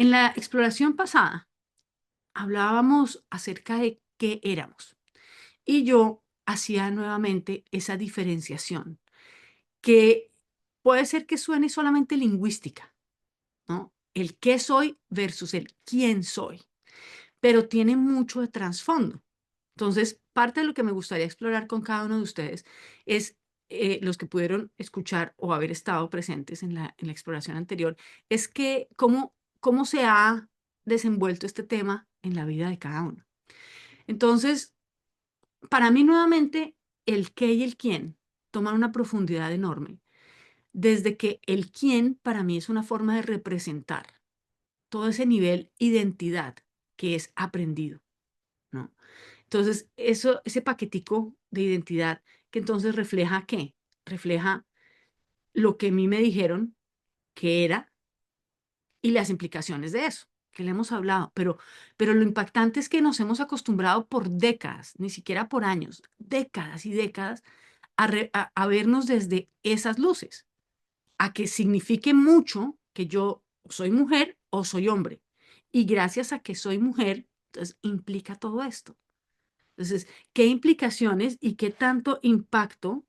En la exploración pasada hablábamos acerca de qué éramos y yo hacía nuevamente esa diferenciación que puede ser que suene solamente lingüística, ¿no? El qué soy versus el quién soy, pero tiene mucho de trasfondo. Entonces, parte de lo que me gustaría explorar con cada uno de ustedes es, los que pudieron escuchar o haber estado presentes en la exploración anterior, es que cómo se ha desenvuelto este tema en la vida de cada uno. Entonces, para mí nuevamente, el qué y el quién toman una profundidad enorme, desde que el quién para mí es una forma de representar todo ese nivel identidad que es aprendido, ¿no? Entonces, ese paquetico de identidad que entonces refleja ¿qué? Refleja lo que a mí me dijeron que era y las implicaciones de eso, que le hemos hablado. Pero lo impactante es que nos hemos acostumbrado por décadas, ni siquiera por años, décadas y décadas, a vernos desde esas luces, a que signifique mucho que yo soy mujer o soy hombre. Y gracias a que soy mujer, entonces implica todo esto. Entonces, ¿qué implicaciones y qué tanto impacto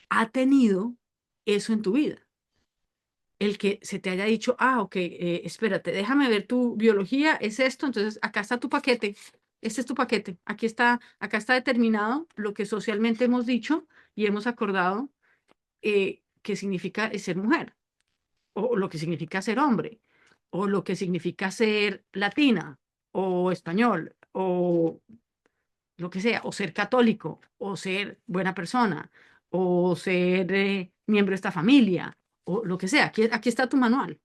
ha tenido eso en tu vida? El que se te haya dicho, ok, espérate, déjame ver tu biología, es esto, entonces acá está tu paquete, este es tu paquete, acá está determinado lo que socialmente hemos dicho y hemos acordado que significa ser mujer, o lo que significa ser hombre, o lo que significa ser latina, o español, o lo que sea, o ser católico, o ser buena persona, o ser miembro de esta familia, o lo que sea. Aquí está tu manual.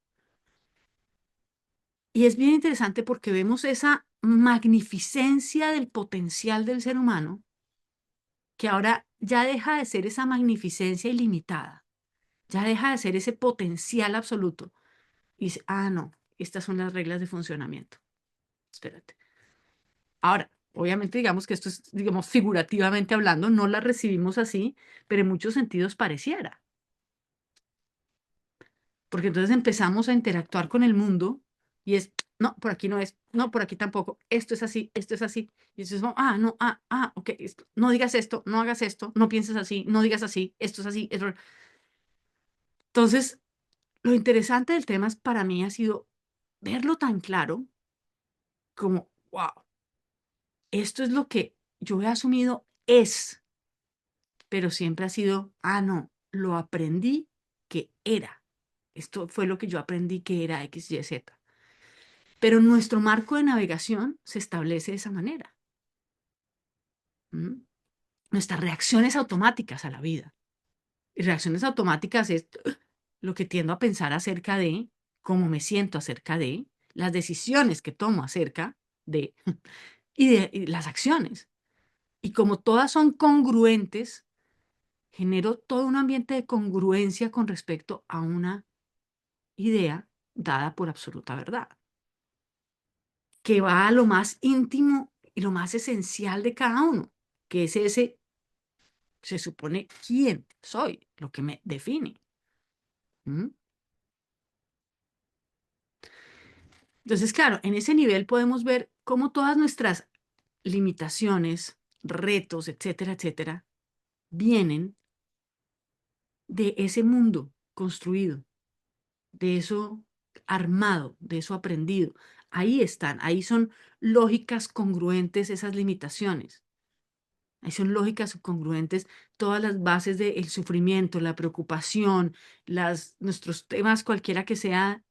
Y es bien interesante porque vemos esa magnificencia del potencial del ser humano, que ahora ya deja de ser esa magnificencia ilimitada, ya deja de ser ese potencial absoluto. Y dice, no, estas son las reglas de funcionamiento. Espérate. Ahora, obviamente, digamos que esto es, digamos, figurativamente hablando, no la recibimos así, pero en muchos sentidos pareciera. Porque entonces empezamos a interactuar con el mundo y es, no, por aquí no es, no, por aquí tampoco, esto es así, esto es así. Y entonces, no, ok, no digas esto, no hagas esto, no pienses así, no digas así, esto es así. Entonces, lo interesante del tema es, para mí ha sido verlo tan claro como, wow, esto es lo que yo he asumido es, pero siempre ha sido, no, lo aprendí que era. Esto fue lo que yo aprendí que era X, Y, Z. Pero nuestro marco de navegación se establece de esa manera. ¿Mm? Nuestras reacciones automáticas a la vida. Y reacciones automáticas es lo que tiendo a pensar acerca de, cómo me siento acerca de, las decisiones que tomo acerca de, y las acciones. Y como todas son congruentes, genero todo un ambiente de congruencia con respecto a una idea dada por absoluta verdad, que va a lo más íntimo y lo más esencial de cada uno, que es ese, se supone, quién soy, lo que me define. ¿Mm? Entonces, claro, en ese nivel podemos ver cómo todas nuestras limitaciones, retos, etcétera, etcétera, vienen de ese mundo construido, de eso armado, de eso aprendido. Ahí están, ahí son lógicas congruentes esas limitaciones. Ahí son lógicas congruentes todas las bases del sufrimiento, la preocupación, nuestros temas, cualquiera que sea,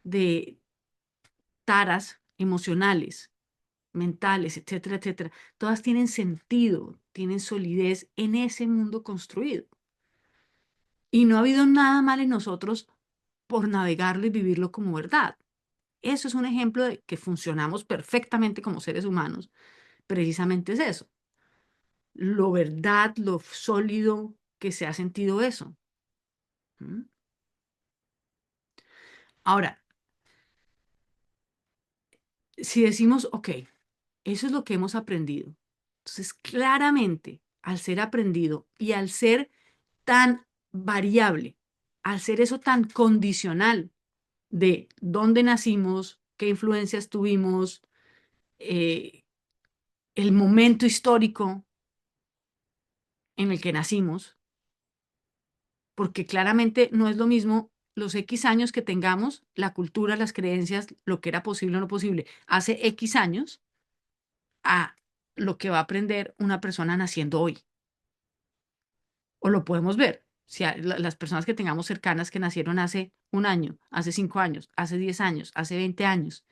de taras emocionales, mentales, etcétera, etcétera. Todas tienen sentido, tienen solidez en ese mundo construido. Y no ha habido nada mal en nosotros por navegarlo y vivirlo como verdad. Eso es un ejemplo de que funcionamos perfectamente como seres humanos. Precisamente es eso. Lo verdad, lo sólido que se ha sentido eso. ¿Mm? Ahora, si decimos, ok, eso es lo que hemos aprendido. Entonces, claramente, al ser aprendido y al ser tan variable, al ser eso tan condicional, de dónde nacimos, qué influencias tuvimos, eh, el momento histórico en el que nacimos, porque claramente no es lo mismo los X años que tengamos, la cultura, las creencias, lo que era posible o no posible hace X años, a lo que va a aprender una persona naciendo hoy. O lo podemos ver. Si las personas que tengamos cercanas que nacieron hace un año, hace 5 años, hace 10 años, hace 20 años,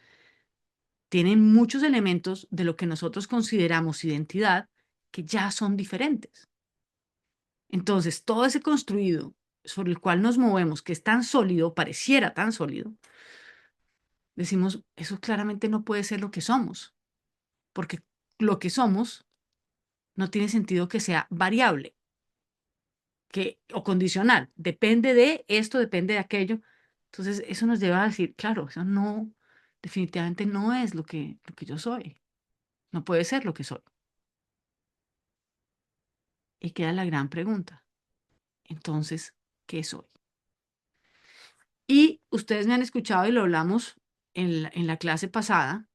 tienen muchos elementos de lo que nosotros consideramos identidad que ya son diferentes. Entonces, todo ese construido sobre el cual nos movemos, que es tan sólido, pareciera tan sólido, decimos, eso claramente no puede ser lo que somos, porque lo que somos no tiene sentido que sea variable o condicional. Depende de esto, depende de aquello. Entonces, eso nos lleva a decir, claro, eso no, definitivamente no es lo que yo soy. No puede ser lo que soy. Y queda la gran pregunta. Entonces, ¿qué soy? Y ustedes me han escuchado y lo hablamos en la clase pasada,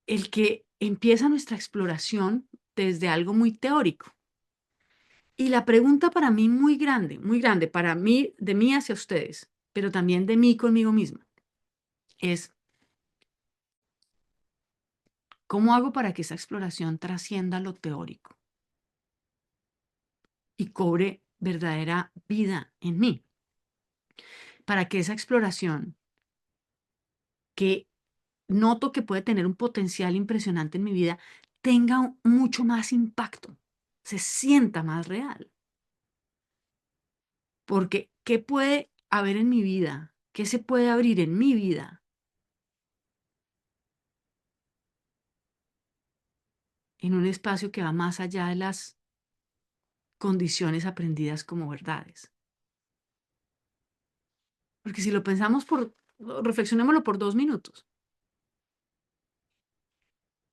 el que empieza nuestra exploración desde algo muy teórico. Y la pregunta para mí muy grande, para mí, de mí hacia ustedes, pero también de mí conmigo misma, es, ¿cómo hago para que esa exploración trascienda lo teórico y cobre verdadera vida en mí? Para que esa exploración, que noto que puede tener un potencial impresionante en mi vida, tenga mucho más impacto, se sienta más real. Porque, ¿qué puede haber en mi vida? ¿Qué se puede abrir en mi vida en un espacio que va más allá de las condiciones aprendidas como verdades? Porque si lo pensamos reflexionémoslo por 2 minutos.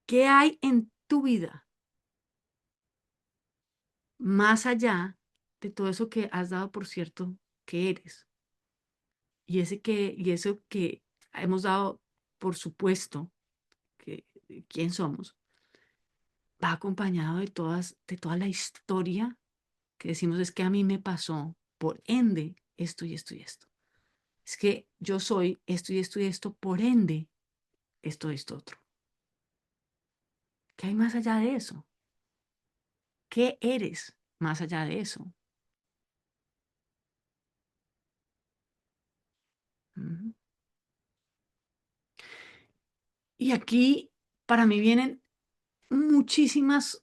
¿Qué hay en tu vida más allá de todo eso que has dado por cierto que eres? Y eso que hemos dado por supuesto que quién somos, va acompañado de toda la historia que decimos es que a mí me pasó, por ende, esto y esto y esto. Es que yo soy esto y esto y esto, por ende, esto y esto otro. ¿Qué hay más allá de eso? ¿Qué eres más allá de eso? Ujú. Y aquí para mí vienen muchísimas,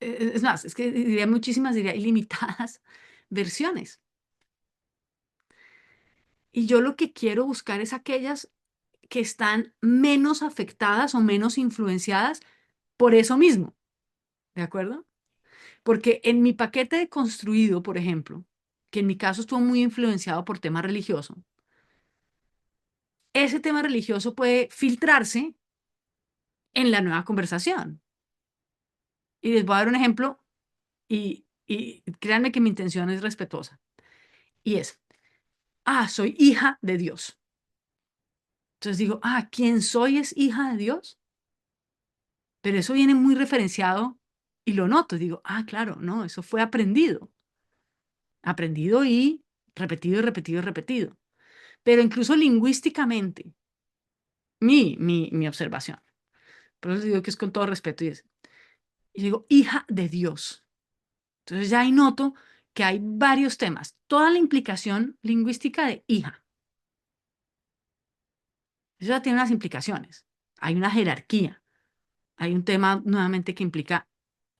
es más, es que diría muchísimas, diría ilimitadas versiones. Y yo lo que quiero buscar es aquellas que están menos afectadas o menos influenciadas por eso mismo, ¿de acuerdo? Porque en mi paquete de construido, por ejemplo, que en mi caso estuvo muy influenciado por tema religioso, ese tema religioso puede filtrarse en la nueva conversación. Y les voy a dar un ejemplo y créanme que mi intención es respetuosa. Y es, soy hija de Dios. Entonces digo, ¿quién soy es hija de Dios? Pero eso viene muy referenciado y lo noto. Digo, claro, no, eso fue aprendido. Aprendido y repetido y repetido y repetido. Pero incluso lingüísticamente, mi observación. Por eso digo que es con todo respeto y digo, hija de Dios. Entonces ya ahí noto que hay varios temas. Toda la implicación lingüística de hija. Eso ya tiene unas implicaciones. Hay una jerarquía. Hay un tema nuevamente que implica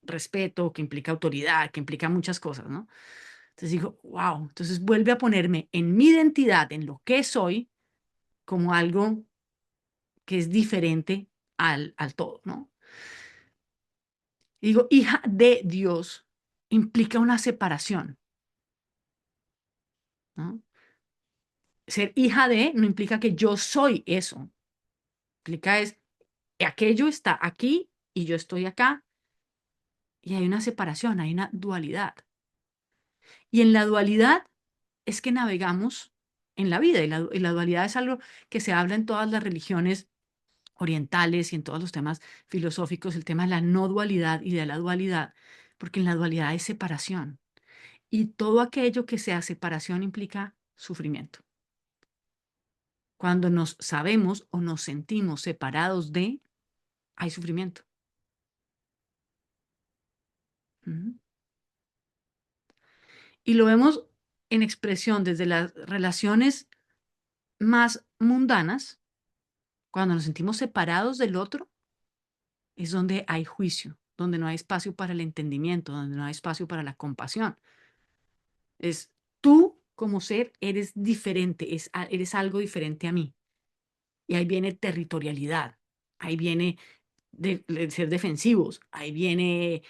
respeto, que implica autoridad, que implica muchas cosas, ¿no? Entonces digo, wow, entonces vuelve a ponerme en mi identidad, en lo que soy, como algo que es diferente al todo, ¿no? Y digo, hija de Dios implica una separación, ¿no? Ser hija de no implica que yo soy eso, implica es que aquello está aquí y yo estoy acá y hay una separación, hay una dualidad. Y en la dualidad es que navegamos en la vida, y la dualidad es algo que se habla en todas las religiones orientales y en todos los temas filosóficos, el tema de la no dualidad y de la dualidad, porque en la dualidad hay separación. Y todo aquello que sea separación implica sufrimiento. Cuando nos sabemos o nos sentimos separados de, hay sufrimiento. Ujú. Y lo vemos en expresión desde las relaciones más mundanas, cuando nos sentimos separados del otro, es donde hay juicio, donde no hay espacio para el entendimiento, donde no hay espacio para la compasión. Es tú como ser eres diferente, eres algo diferente a mí. Y ahí viene territorialidad, ahí viene de ser defensivos, ahí viene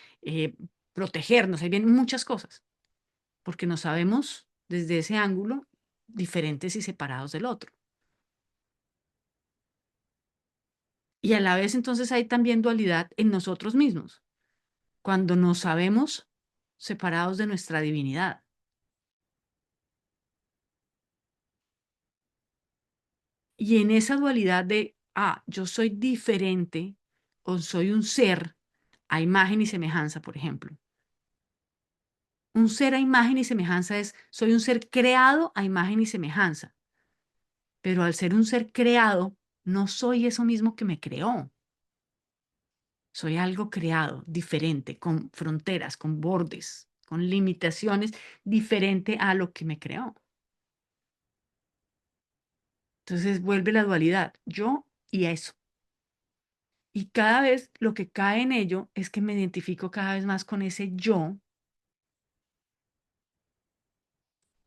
protegernos, ahí vienen muchas cosas, porque nos sabemos desde ese ángulo diferentes y separados del otro. Y a la vez entonces hay también dualidad en nosotros mismos, cuando nos sabemos separados de nuestra divinidad. Y en esa dualidad de, yo soy diferente o soy un ser a imagen y semejanza, por ejemplo. Un ser a imagen y semejanza es, soy un ser creado a imagen y semejanza, pero al ser un ser creado, no soy eso mismo que me creó. Soy algo creado, diferente, con fronteras, con bordes, con limitaciones, diferente a lo que me creó. Entonces vuelve la dualidad, yo y eso. Y cada vez lo que cae en ello es que me identifico cada vez más con ese yo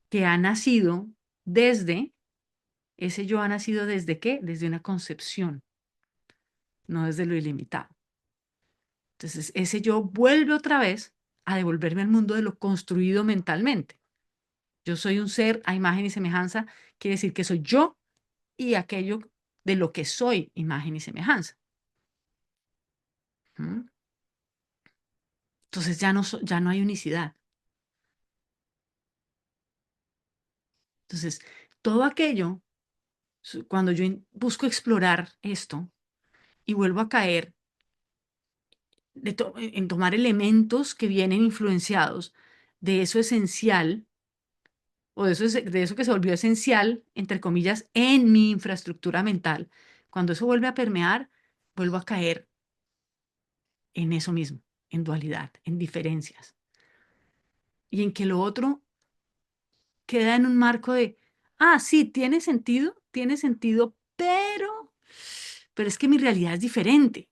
que ha nacido desde, ese yo ha nacido desde qué? Desde una concepción, no desde lo ilimitado. Entonces ese yo vuelve otra vez a devolverme al mundo de lo construido mentalmente. Yo soy un ser a imagen y semejanza, quiere decir que soy yo y aquello de lo que soy imagen y semejanza. ¿Mm? Entonces ya no hay unicidad. Entonces, todo aquello, cuando yo busco explorar esto y vuelvo a caer en tomar elementos que vienen influenciados de eso esencial o de eso que se volvió esencial, entre comillas, en mi infraestructura mental, cuando eso vuelve a permear, vuelvo a caer en eso mismo, en dualidad, en diferencias. Y en que lo otro queda en un marco de, sí, tiene sentido, pero es que mi realidad es diferente.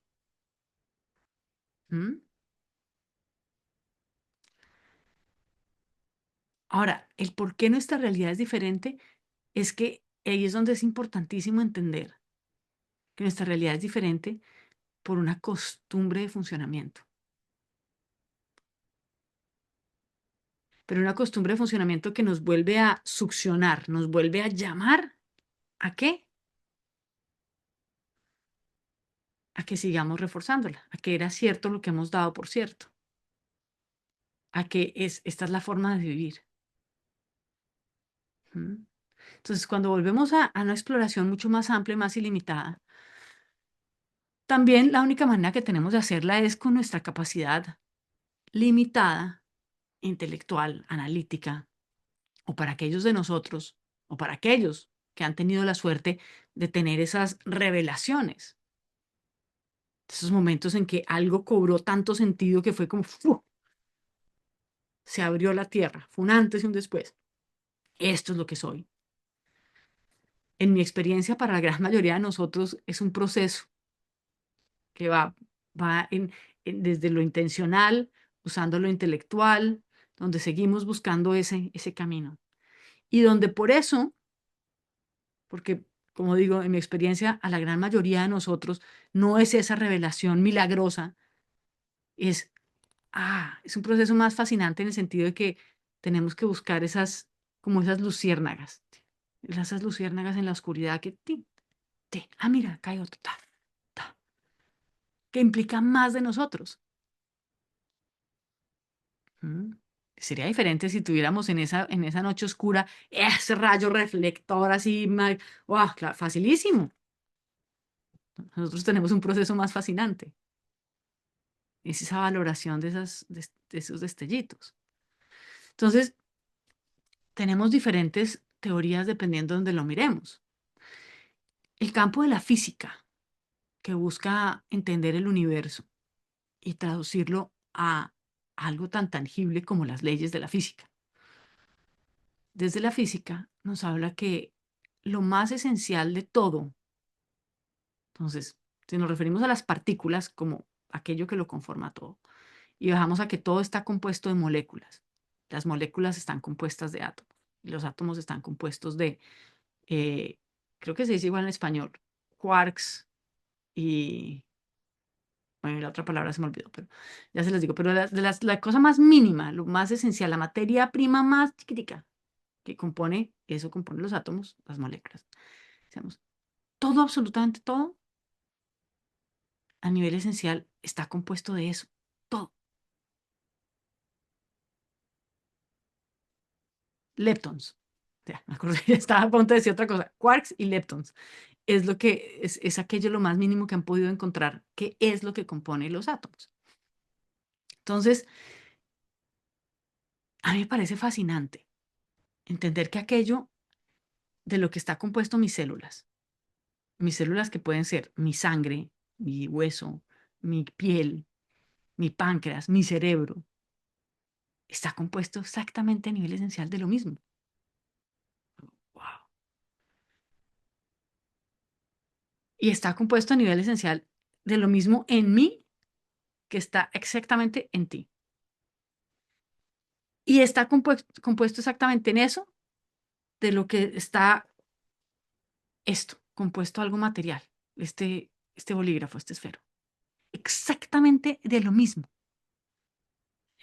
¿Mm? Ahora, el por qué nuestra realidad es diferente es que ahí es donde es importantísimo entender que nuestra realidad es diferente por una costumbre de funcionamiento. Pero una costumbre de funcionamiento que nos vuelve a succionar, nos vuelve a llamar ¿a qué? A que sigamos reforzándola, a que era cierto lo que hemos dado por cierto, a que esta es la forma de vivir. ¿Mm? Entonces, cuando volvemos a una exploración mucho más amplia, más ilimitada, también la única manera que tenemos de hacerla es con nuestra capacidad limitada, intelectual, analítica, o para aquellos de nosotros, o para aquellos que han tenido la suerte de tener esas revelaciones, esos momentos en que algo cobró tanto sentido que fue como, ¡fu! Se abrió la tierra, fue un antes y un después. Esto es lo que soy. En mi experiencia, para la gran mayoría de nosotros, es un proceso que va desde lo intencional, usando lo intelectual, donde seguimos buscando ese camino. Y donde por eso, porque como digo, en mi experiencia, a la gran mayoría de nosotros no es esa revelación milagrosa, es, es un proceso más fascinante en el sentido de que tenemos que buscar como esas luciérnagas, esas luciérnagas en la oscuridad que, mira, acá hay otro, ta, que implica más de nosotros. ¿Mm? Sería diferente si tuviéramos en esa noche oscura ese rayo reflector así, ¡guau! Facilísimo. Nosotros tenemos un proceso más fascinante. Es esa valoración de esos destellitos. Entonces, tenemos diferentes teorías dependiendo de donde lo miremos. El campo de la física, que busca entender el universo y traducirlo a algo tan tangible como las leyes de la física. Desde la física nos habla que lo más esencial de todo, entonces, si nos referimos a las partículas como aquello que lo conforma todo, y bajamos a que todo está compuesto de moléculas. Las moléculas están compuestas de átomos. Y los átomos están compuestos de, eh, creo que se dice igual en español, quarks y, bueno, la otra palabra se me olvidó, pero ya se les digo, pero la cosa más mínima, lo más esencial, la materia prima más chiquitica que compone, eso compone los átomos, las moléculas. Decíamos, todo, absolutamente todo, a nivel esencial, está compuesto de eso, todo. Leptons. Ya, me acordé, estaba a punto de decir otra cosa. Quarks y leptons. Es lo que es aquello lo más mínimo que han podido encontrar, que es lo que compone los átomos. Entonces, a mí me parece fascinante entender que aquello de lo que está compuesto mis células que pueden ser mi sangre, mi hueso, mi piel, mi páncreas, mi cerebro, está compuesto exactamente a nivel esencial de lo mismo. Wow. Y está compuesto a nivel esencial de lo mismo en mí que está exactamente en ti. Y está compuesto exactamente en eso, de lo que está esto, compuesto algo material, este bolígrafo, este esfero. Exactamente de lo mismo.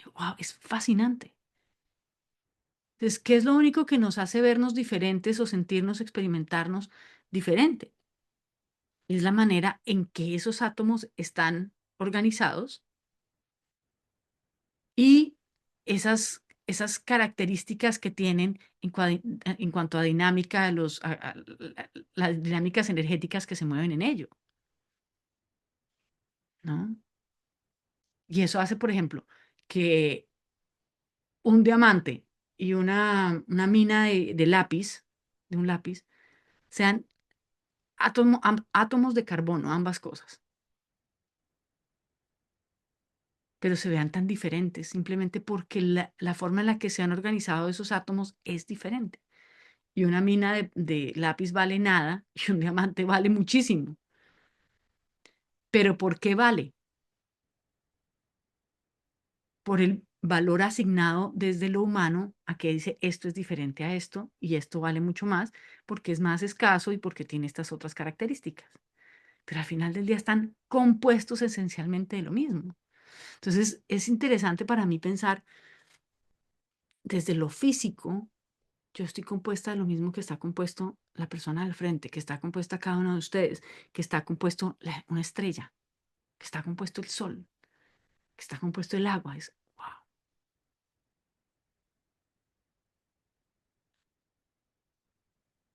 Wow, es fascinante. Entonces, ¿qué es lo único que nos hace vernos diferentes o sentirnos, experimentarnos diferente? Es la manera en que esos átomos están organizados y esas características que tienen en cuanto a dinámica, las dinámicas energéticas que se mueven en ello, ¿no? Y eso hace, por ejemplo, que un diamante y una mina de lápiz, de un lápiz, sean átomos de carbono, ambas cosas, pero se vean tan diferentes simplemente porque la forma en la que se han organizado esos átomos es diferente. Y una mina de lápiz vale nada y un diamante vale muchísimo. ¿Pero por qué vale? Por el valor asignado desde lo humano a que dice esto es diferente a esto y esto vale mucho más porque es más escaso y porque tiene estas otras características. Pero al final del día están compuestos esencialmente de lo mismo. Entonces es interesante para mí pensar desde lo físico, yo estoy compuesta de lo mismo que está compuesto la persona del frente, que está compuesta cada uno de ustedes, que está compuesto una estrella, que está compuesto el sol, que está compuesto el agua. Es, wow.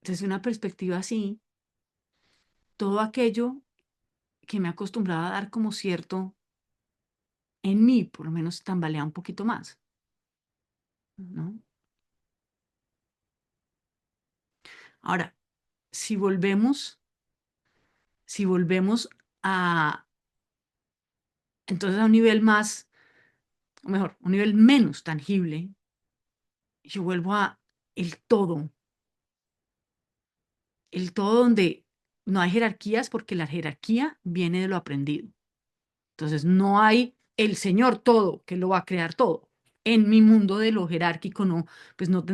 Desde una perspectiva así, todo aquello que me he acostumbrado a dar como cierto, en mí por lo menos tambalea un poquito más, ¿no? Ahora, si volvemos, si volvemos a, entonces a un nivel más, o mejor, un nivel menos tangible, yo vuelvo a el todo donde no hay jerarquías porque la jerarquía viene de lo aprendido. Entonces, no hay el Señor todo que lo va a crear todo. En mi mundo de lo jerárquico no, pues no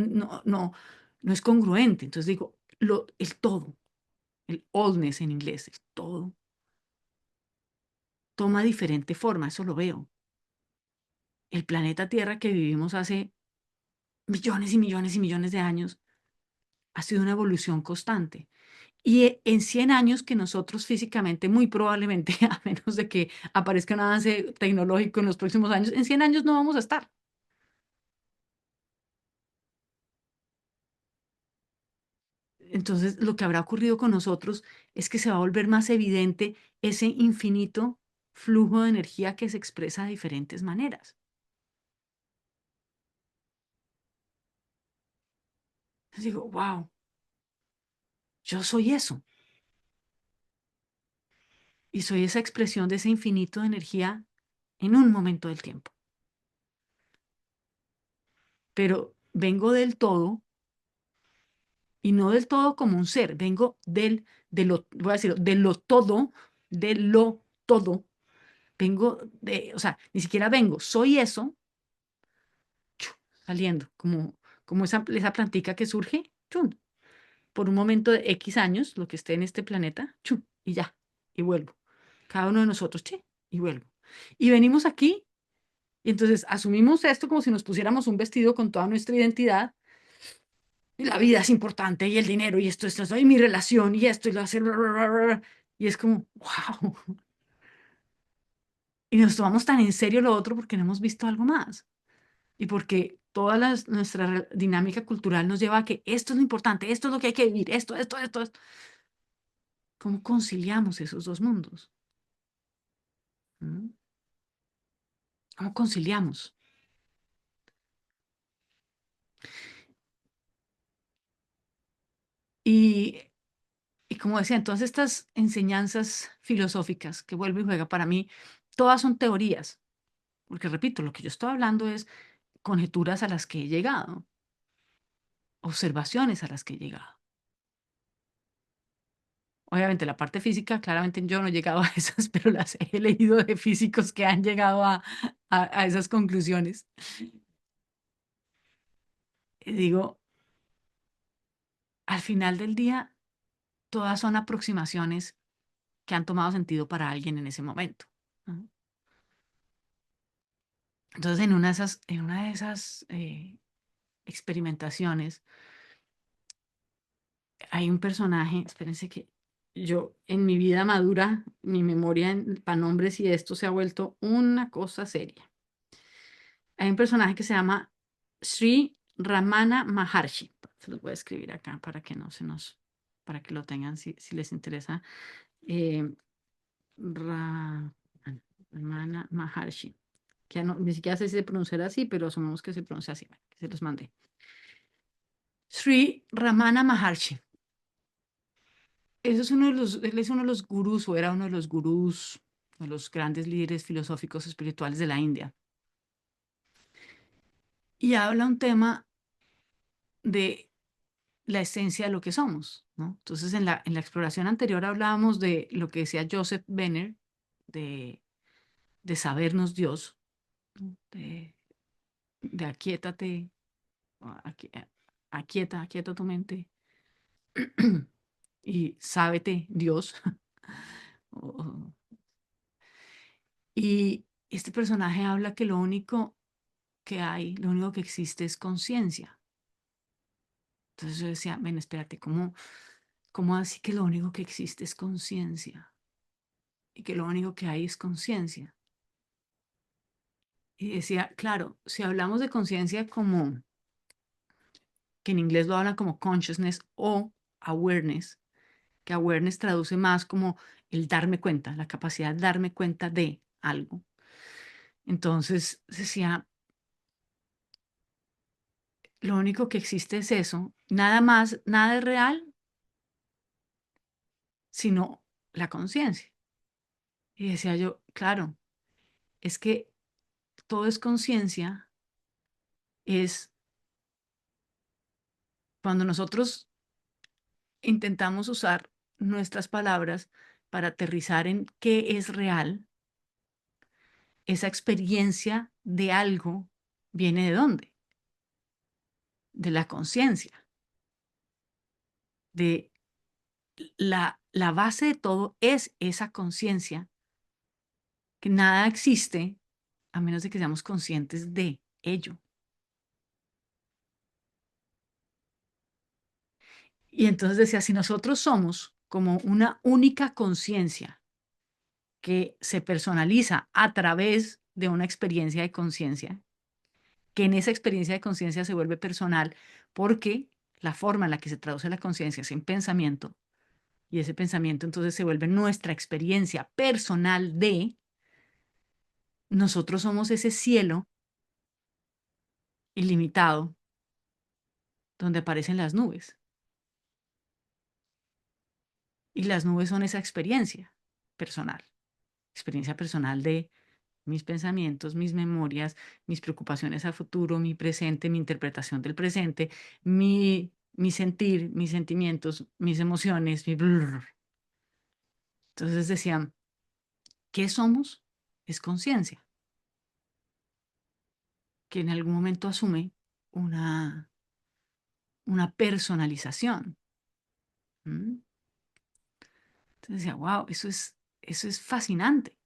es congruente. Entonces digo, el todo, el allness en inglés, el todo, toma diferente forma, eso lo veo. El planeta Tierra que vivimos hace millones y millones y millones de años ha sido una evolución constante. Y en 100 años que nosotros físicamente, muy probablemente, a menos de que aparezca un avance tecnológico en los próximos años, en 100 años no vamos a estar. Entonces, lo que habrá ocurrido con nosotros es que se va a volver más evidente ese infinito flujo de energía que se expresa de diferentes maneras. Entonces digo, wow, yo soy eso y soy esa expresión de ese infinito de energía en un momento del tiempo. Pero vengo del todo y no del todo como un ser, vengo de lo, voy a decir, de lo todo. Vengo de, o sea, ni siquiera vengo, soy eso chu, saliendo, como esa plantica que surge, chun, por un momento de X años, lo que esté en este planeta, chun, y ya, y vuelvo. Cada uno de nosotros, che, y vuelvo. Y venimos aquí, y entonces asumimos esto como si nos pusiéramos un vestido con toda nuestra identidad, y la vida es importante, y el dinero, y esto, y mi relación, y esto, y lo hacer, y es como, wow. Y nos tomamos tan en serio lo otro porque no hemos visto algo más. Y porque toda nuestra dinámica cultural nos lleva a que esto es lo importante, esto es lo que hay que vivir, esto. ¿Cómo conciliamos esos dos mundos? ¿Mm? ¿Cómo conciliamos? Y, y como decía, todas estas enseñanzas filosóficas que vuelve y juega para mí, todas son teorías, porque repito, lo que yo estoy hablando es conjeturas a las que he llegado, observaciones a las que he llegado. Obviamente la parte física, claramente yo no he llegado a esas, pero las he leído de físicos que han llegado a esas conclusiones. Y digo, al final del día, todas son aproximaciones que han tomado sentido para alguien en ese momento, ¿no? Entonces, en una de esas experimentaciones, hay un personaje, espérense que yo en mi vida madura, mi memoria para nombres y esto se ha vuelto una cosa seria. Hay un personaje que se llama Sri Ramana Maharshi. Se los voy a escribir acá para que no se nos, para que lo tengan si les interesa. Eh, Ramana Maharshi. Que ya no, ni siquiera sé si se pronunciará así, pero asumimos que se pronuncia así. Que se los mandé. Sri Ramana Maharshi. Él es uno de los gurús, o era uno de los gurús, de los grandes líderes filosóficos espirituales de la India. Y habla un tema de la esencia de lo que somos, ¿no? Entonces, en la exploración anterior hablábamos de lo que decía Joseph Benner, de, de sabernos Dios, ¿no? De aquíétate, o aquieta tu mente y sábete Dios. O- Y este personaje habla que lo único que hay, lo único que existe es conciencia. Entonces yo decía, ven, espérate, ¿cómo así que lo único que existe es conciencia? Y que lo único que hay es conciencia. Y decía, claro, si hablamos de conciencia como, que en inglés lo hablan como consciousness o awareness, que awareness traduce más como el darme cuenta, la capacidad de darme cuenta de algo. Entonces decía, lo único que existe es eso, nada más, nada es real, sino la conciencia. Y decía yo, claro, es que todo es conciencia, es cuando nosotros intentamos usar nuestras palabras para aterrizar en qué es real, esa experiencia de algo viene de dónde? De la conciencia, de la base de todo es esa conciencia, que nada existe a menos de que seamos conscientes de ello. Y entonces decía, si nosotros somos como una única conciencia que se personaliza a través de una experiencia de conciencia, que en esa experiencia de conciencia se vuelve personal porque la forma en la que se traduce la conciencia es en pensamiento, y ese pensamiento entonces se vuelve nuestra experiencia personal de nosotros somos ese cielo ilimitado donde aparecen las nubes. Y las nubes son esa experiencia personal de mis pensamientos, mis memorias, mis preocupaciones a futuro, mi presente, mi interpretación del presente, mi sentir, mis sentimientos, mis emociones, mi blur. Entonces decían, ¿qué somos? Es conciencia, que en algún momento asume una, una personalización. ¿Mm? Entonces decía, wow, eso es fascinante,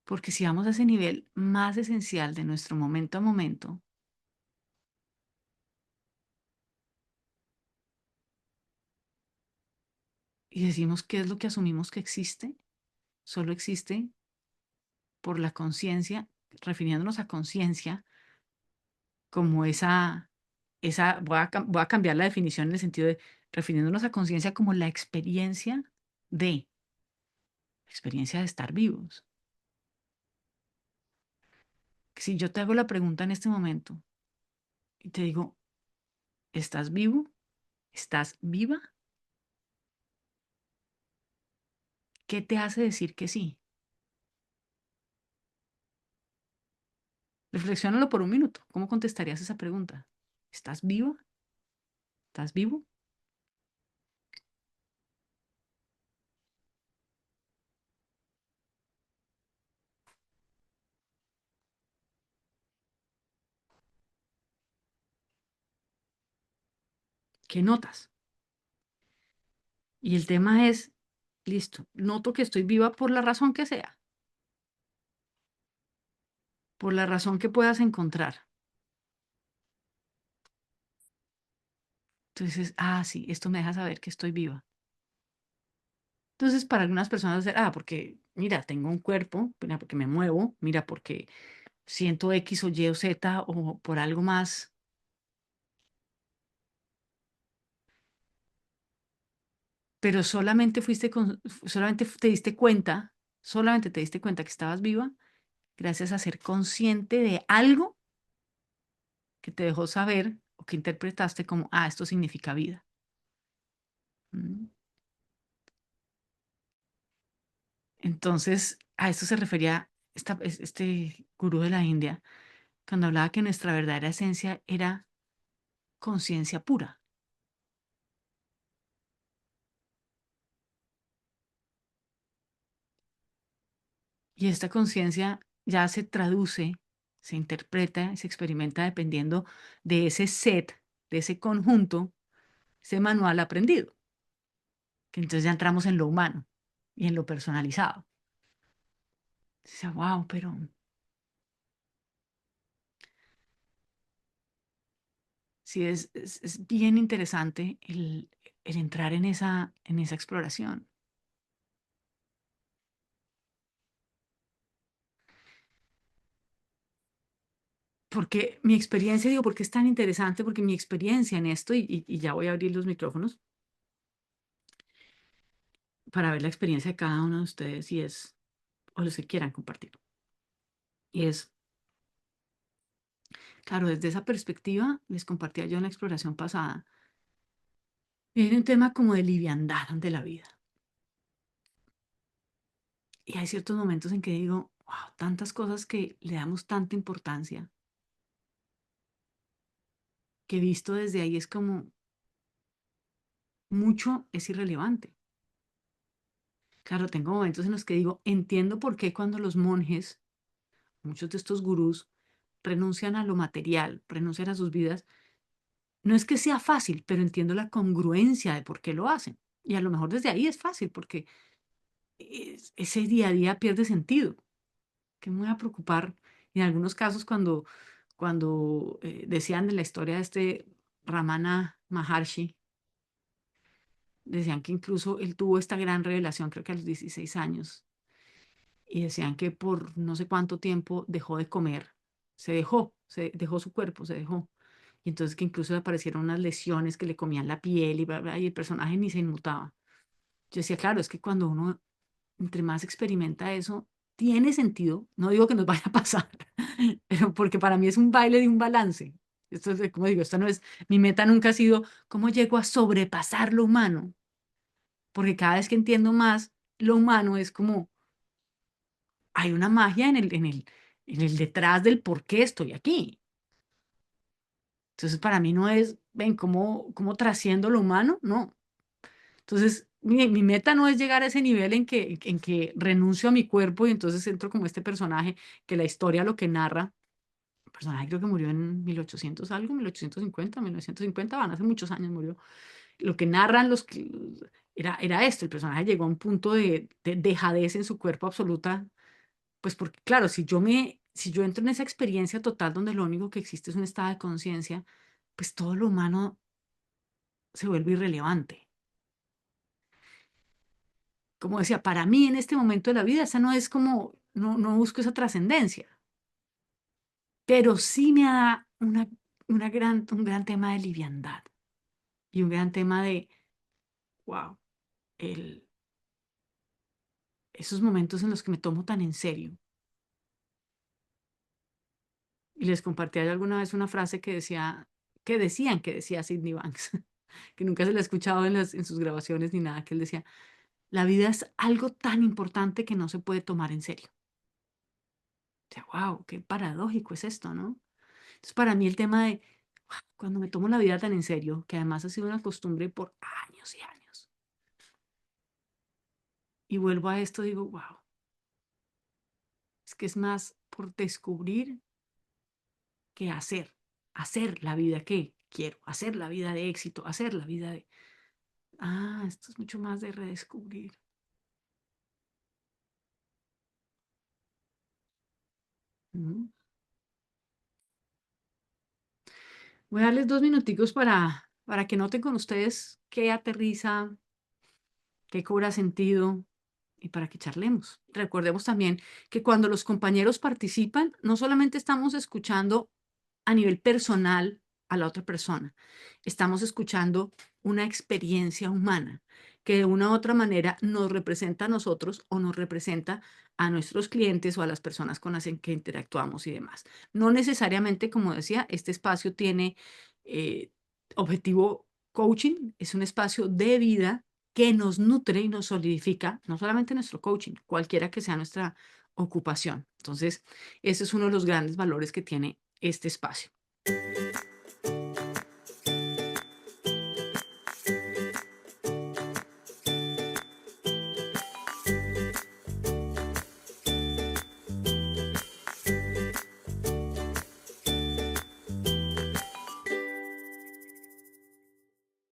porque si vamos a ese nivel más esencial de nuestro momento a momento, y decimos qué es lo que asumimos que existe, solo existe por la conciencia, refiriéndonos a conciencia como voy a cambiar la definición en el sentido de refiriéndonos a conciencia como la experiencia de estar vivos. Si yo te hago la pregunta en este momento y te digo, ¿estás vivo? ¿Estás viva? ¿Qué te hace decir que sí? Reflexiónalo por un minuto. ¿Cómo contestarías esa pregunta? ¿Estás viva? ¿Estás vivo? ¿Qué notas? Y el tema es, listo, noto que estoy viva por la razón que sea, por la razón que puedas encontrar. Entonces, sí, esto me deja saber que estoy viva. Entonces, para algunas personas, porque, mira, tengo un cuerpo, mira, porque me muevo, mira, porque siento X o Y o Z o por algo más, pero solamente te diste cuenta que estabas viva gracias a ser consciente de algo que te dejó saber o que interpretaste como, esto significa vida. ¿Mm? Entonces, a esto se refería este gurú de la India, cuando hablaba que nuestra verdadera esencia era conciencia pura. Y esta conciencia ya se traduce, se interpreta, se experimenta dependiendo de ese set, de ese conjunto, ese manual aprendido. Que entonces ya entramos en lo humano y en lo personalizado. Dice, wow, pero sí es bien interesante el entrar en esa exploración. Porque mi experiencia, digo, ¿por qué es tan interesante? Porque mi experiencia en esto, y ya voy a abrir los micrófonos para ver la experiencia de cada uno de ustedes y o los que quieran compartir. Y es, claro, desde esa perspectiva, les compartía yo en la exploración pasada, viene un tema como de liviandad ante la vida. Y hay ciertos momentos en que digo, wow, tantas cosas que le damos tanta importancia, que visto desde ahí es como mucho es irrelevante. Claro, tengo momentos en los que digo, entiendo por qué cuando los monjes, muchos de estos gurús, renuncian a lo material, renuncian a sus vidas, no es que sea fácil, pero entiendo la congruencia de por qué lo hacen. Y a lo mejor desde ahí es fácil, porque ese día a día pierde sentido. ¿Qué me voy a preocupar? Y en algunos casos, cuando decían de la historia de este Ramana Maharshi, decían que incluso él tuvo esta gran revelación, creo que a los 16 años, y decían que por no sé cuánto tiempo dejó de comer, se dejó su cuerpo, se dejó. y entonces que incluso le aparecieron unas lesiones que le comían la piel y bla, bla, y el personaje ni se inmutaba. Yo decía, claro, es que cuando uno entre más experimenta eso, tiene sentido. No digo que nos vaya a pasar, pero porque para mí es un baile de un balance. Esto es, como digo, esto no es, mi meta nunca ha sido cómo llego a sobrepasar lo humano, porque cada vez que entiendo más lo humano es como hay una magia en el detrás del por qué estoy aquí. Entonces, para mí no es, ven, cómo trasciendo lo humano, no. Entonces, mi meta no es llegar a ese nivel en que renuncio a mi cuerpo y entonces entro como este personaje que la historia lo que narra, el personaje creo que murió en 1800 algo, 1850, 1950, van, hace muchos años murió. Lo que narran era esto, el personaje llegó a un punto de dejadez en su cuerpo absoluta, pues porque claro, si yo entro en esa experiencia total donde lo único que existe es un estado de conciencia, pues todo lo humano se vuelve irrelevante. Como decía, para mí en este momento de la vida, esa no es como, no busco esa trascendencia, pero sí me da un gran tema de liviandad y un gran tema de, wow, el, esos momentos en los que me tomo tan en serio. Y les compartí alguna vez una frase que decía Sidney Banks, que nunca se la he escuchado en sus grabaciones ni nada, que él decía, la vida es algo tan importante que no se puede tomar en serio. O sea, wow, qué paradójico es esto, ¿no? Entonces, para mí el tema de cuando me tomo la vida tan en serio, que además ha sido una costumbre por años y años, y vuelvo a esto, digo, wow, es que es más por descubrir que hacer la vida que quiero, hacer la vida de éxito, hacer la vida de, esto es mucho más de redescubrir. Ujú. Voy a darles 2 minuticos para que noten con ustedes qué aterriza, qué cobra sentido y para que charlemos. Recordemos también que cuando los compañeros participan, no solamente estamos escuchando a nivel personal a la otra persona, estamos escuchando una experiencia humana que de una u otra manera nos representa a nosotros o nos representa a nuestros clientes o a las personas con las en que interactuamos y demás. No necesariamente, como decía, este espacio tiene eh, objetivo coaching, es un espacio de vida que nos nutre y nos solidifica, no solamente nuestro coaching, cualquiera que sea nuestra ocupación. Entonces, ese es uno de los grandes valores que tiene este espacio.